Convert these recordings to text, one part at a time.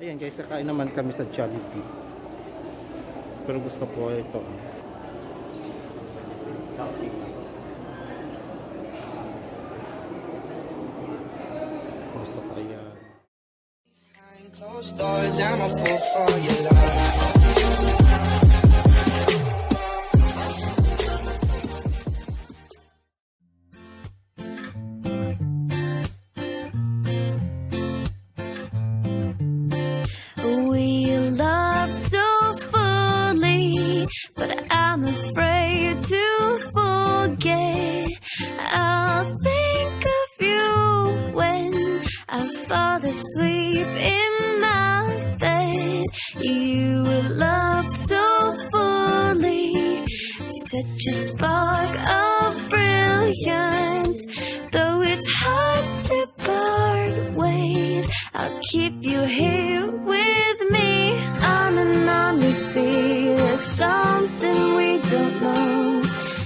Ayan guys, kakain naman kami sa Jollibee. Pero gusto ko ito. Chowking. Gusto ko yan. Closed doors, I'm a fool for your love. We love so fully, but I'm afraid to forget. I'll think of you when I fall asleep in my bed. You love so fully, such a spark of brilliance. Though it's hard to part ways, I'll keep you here with me. On and on we see there's something we don't know.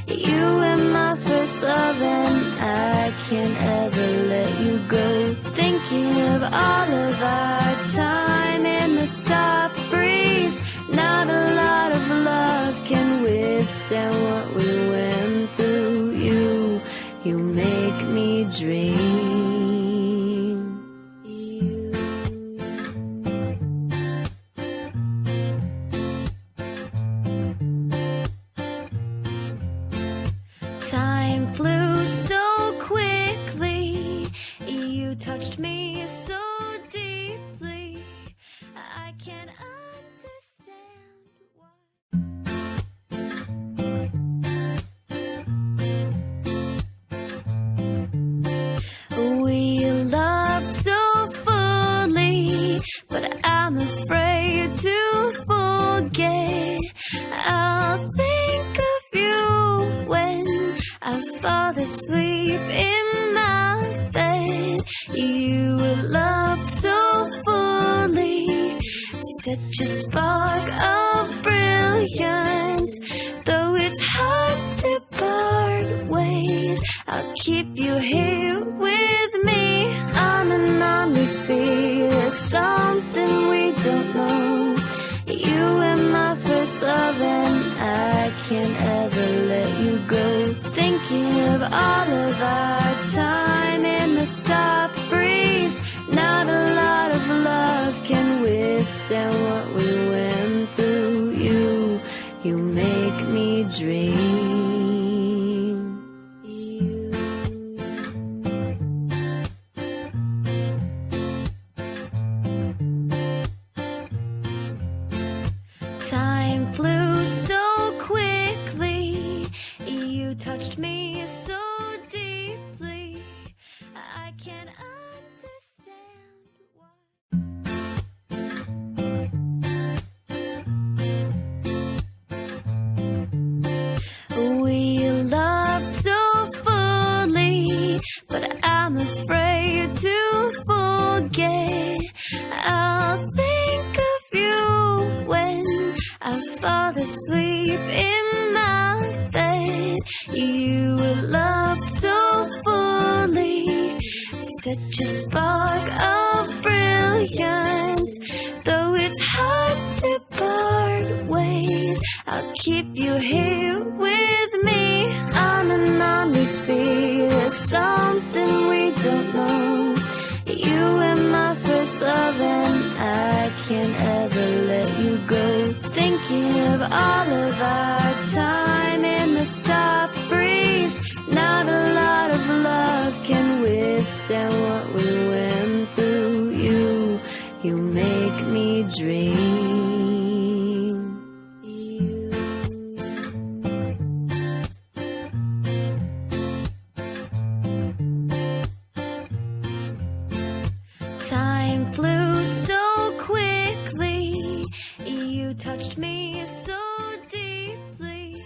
You were my first love and I can't ever let you go. Thinking of all of our time in the soft breeze. Not a lot of love can withstand what we went through. You make me dream. Time flew so quickly. You touched me so deeply. I can't understand why. We love so fully, but I'm afraid to forget. I'll think of you when I fall asleep in my bed. You love so fully, such a spark of brilliance. Though it's hard to part ways, I'll keep you here with me. On and on we see there's something we don't know. You were my first love and I can't ever let you go. Thinking of all of our time in the soft breeze. Not a lot of love can withstand what we went through. You make me dream. Time flew so quickly. You touched me so deeply. I can't understand why. We love so fully, but I'm afraid to forget. I'll think of you when I fall asleep in my bed. You love so fully, such a spark of brilliance. Though it's hard to part ways, I'll keep you here with me. On and on we see there's something we don't know. You were my first love and I can't ever let you go. Thinking of all of our time in the soft breeze. Not a lot of love can withstand what we went through. You make me dream. Time flew so quickly. You touched me so deeply.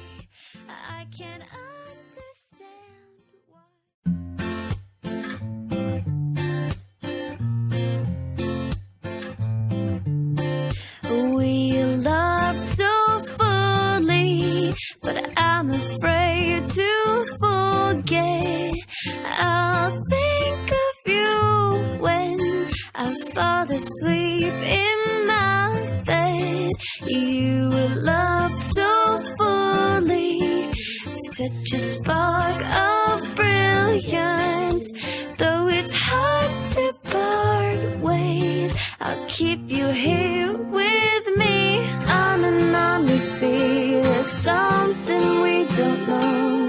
I can't understand why. We love so fully, but I'm afraid to forget. I'll think of you when I fall asleep in that you love so fully. Such a spark of brilliance. Though it's hard to part ways, I'll keep you here with me. On and on we see there's something we don't know.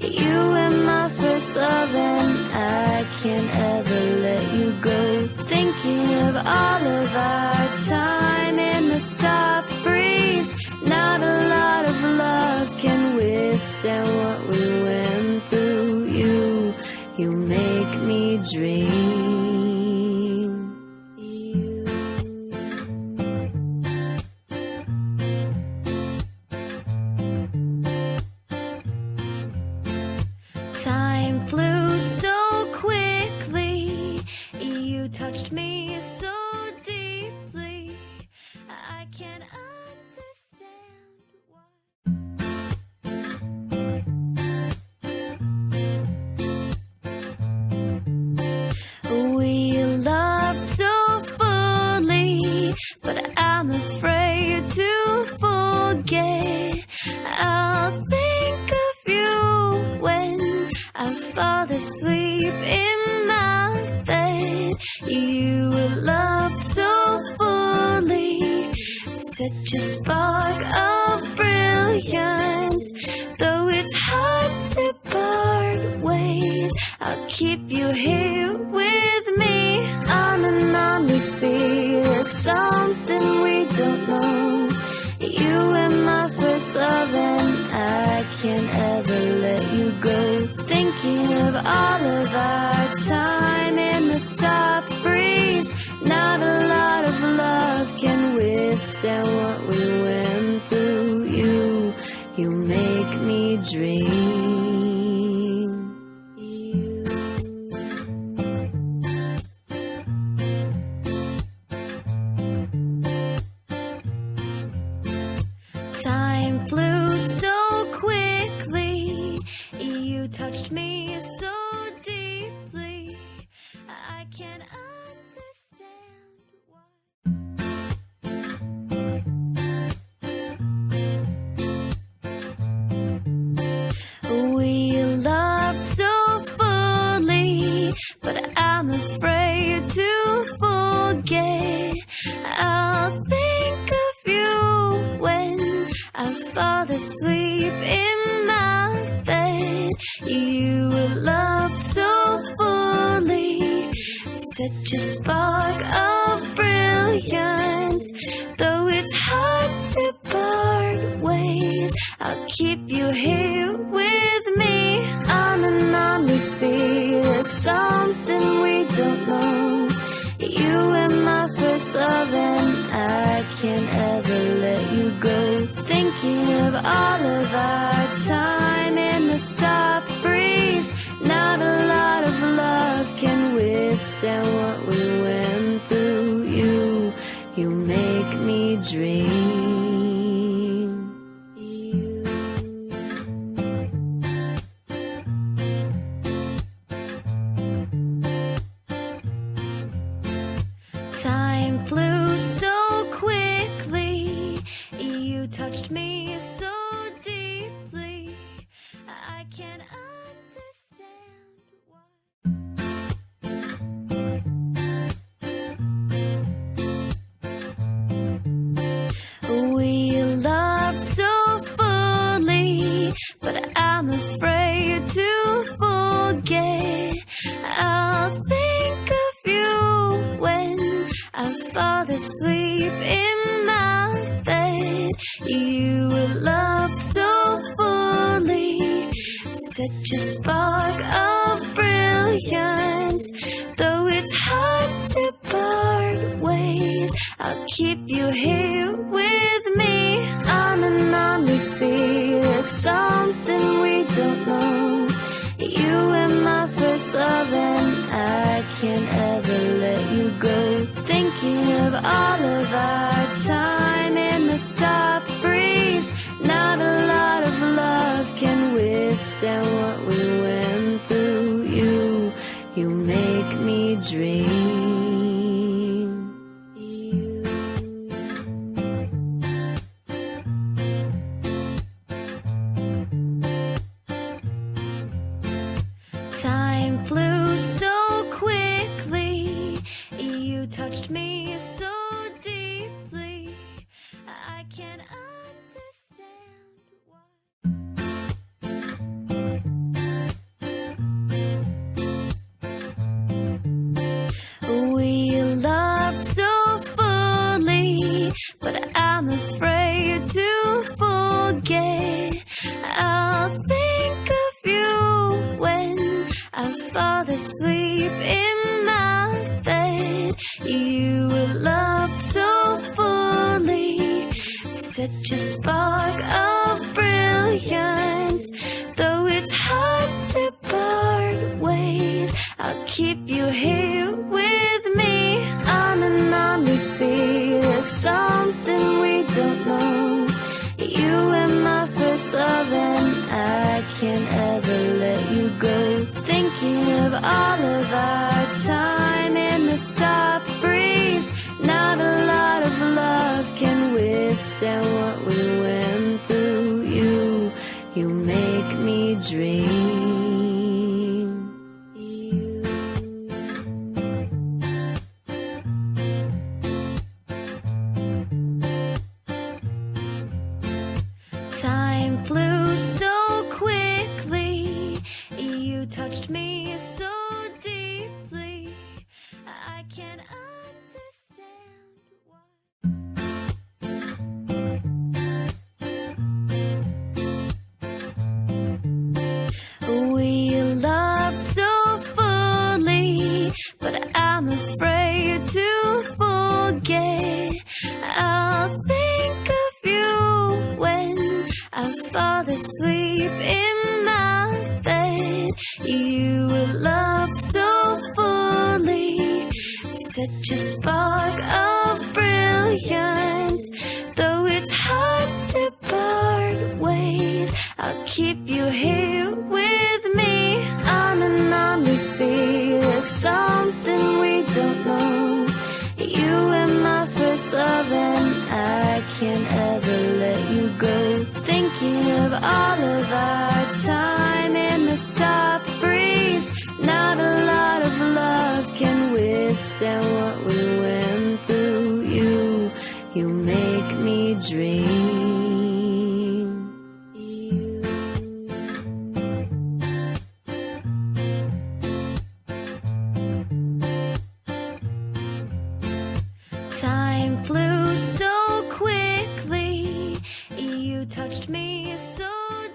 You were my first love and I can't ever let you go. Thinking of all of our time in the soft breeze. Not a lot of love can withstand what we went through. You make me dream. You. Time flew so quickly. You touched me so deeply. I can't understand why. We loved so fully, but I'm afraid to forget. I'll think of you when I fall asleep in my bed. You loved so fully, such a spark of brilliance. Though it's hard to part ways, I'll keep you here with me. On and on we see there's something we don't know. You were my first love and I can't ever let you go. Thinking of all of our time in the soft breeze. Not a lot of love can withstand what we went through. You make me dream. You. Time flew so quickly. You touched me so deeply. I can't understand why. We loved so fully, but I'm afraid to forget. I'll think of you when I fall asleep in my bed. You loved so fully, such a spark of brilliance. Though it's hard to part ways, I'll keep you here with me. On and on we see there's something we don't know. You were my first love and I can't ever let you go. Thinking of all of our time in the soft breeze. Not a lot of love can withstand what we went through. You make me dream. You. Time flew so quickly. You touched me so deeply. I can't understand why. We loved so fully, but I'm afraid to forget. I'll think of you when I fall asleep in my bed. You loved so fully, such a spark of brilliance. Though it's hard to part ways, I'll keep you here with me. On and on we see there's something we don't know. You were my first love and I can't ever let you go. Thinking of all of our time in the soft breeze. Not a lot of love can withstand what we went through. You make me dream. You. Time flew so quickly. You touched me so deeply. I can't understand why. We loved so fully, but I'm afraid to forget. I'll think of you when I fall asleep in my bed. You loved so fully, such a spark of brilliance. Though it's hard to part ways, I'll keep you here with me. On and on we see there's something we don't know. You were my first love and I can't ever let you go. Thinking of all of our time in the soft breeze. Not a lot of love can withstand what we went through. You make me dream. Time flew so quickly. You touched me so deeply. I can't understand why. We loved so fully, but I'm afraid to forget. I'll think of you when I fall asleep in my bed. You loved so fully, such a spark of brilliance. Though it's hard to part ways, I'll keep you here with me. On and on we see there's something we don't know. You were my first love and I can't ever let you go. Thinking of all of our time in the soft breeze. Not a lot of love can withstand what we went through. You make me dream. Time flew so quickly. You touched me so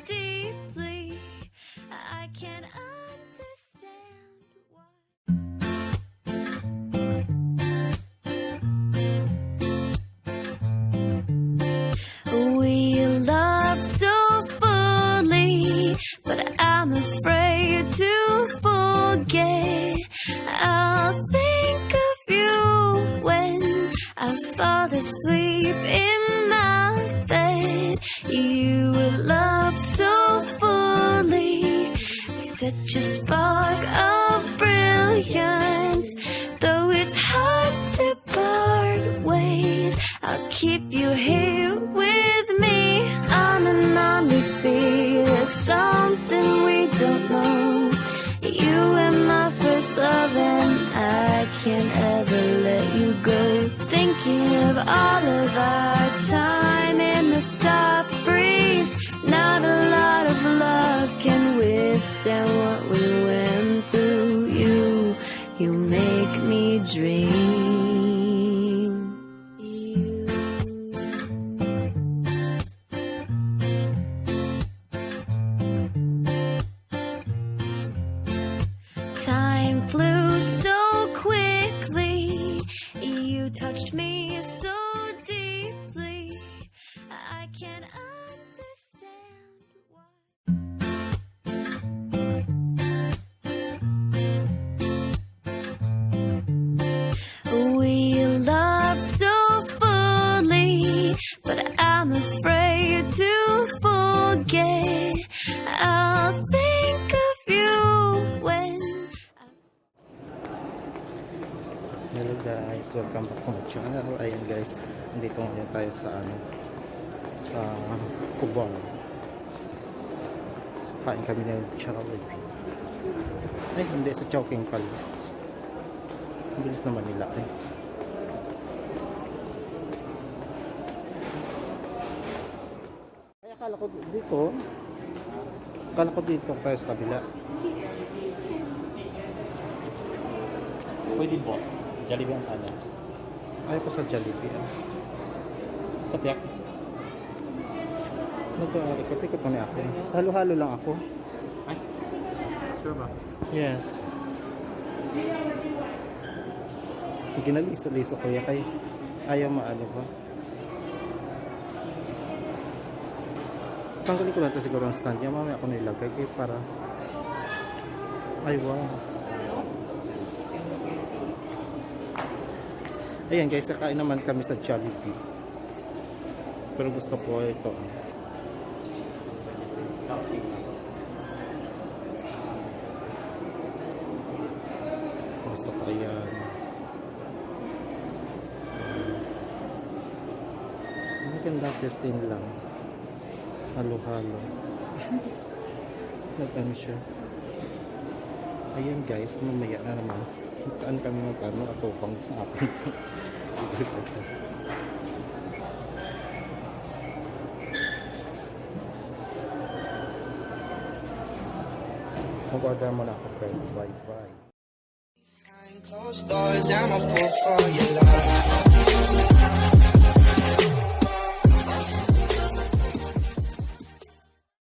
deeply. I can't understand why. We loved so fully, but I'm afraid to forget. I'll think of you when I fall asleep in my bed. You loved so fully, such a spark of brilliance. Though it's hard to part ways, I'll keep you here with me. On and on we see there's something we don't know. You were my first love and I can't ever let you go. Thinking of all of our time in the soft breeze. Not a lot of love can withstand what we went through. You make me dream. Time flew so quickly. You touched me so deeply. I can't understand why. We loved so fully, but I'm afraid to forget. I'll think of you when Hello guys, welcome back to my channel. Ayan guys, nandito ngayon tayo sa Mukbang. Kain kami ng Chowking. Ay, hindi. Sa Chowking pala. Ang bilis naman nila eh. Ay, akala ko dito. Akala ko dito tayo sa kabila. Pwede po. Jollibee ang kanan. Ay, pa sa Jollibee. Sa piyak. Nagkikot-ikot na ako. Sa halo-halo lang ako. Ay? Sure ba? Yes. Ginaliso-liso ko yan kay ayaw maano ba. Tanggalin ko lang ito siguro ang stand niya. Mamaya ako nilagay kay para ay wow. Ayan guys, kakain naman kami sa Jollibee. Pero gusto ko ito. Gusto ko yan. Maganda 15 lang. Halo-halo. Nag-ano siya. Ayan guys, mamaya na naman. Saan kami magkano at upang sa akin. Mag-order muna ako guys. Bye-bye. Behind closed doors, I'm a fool for your love.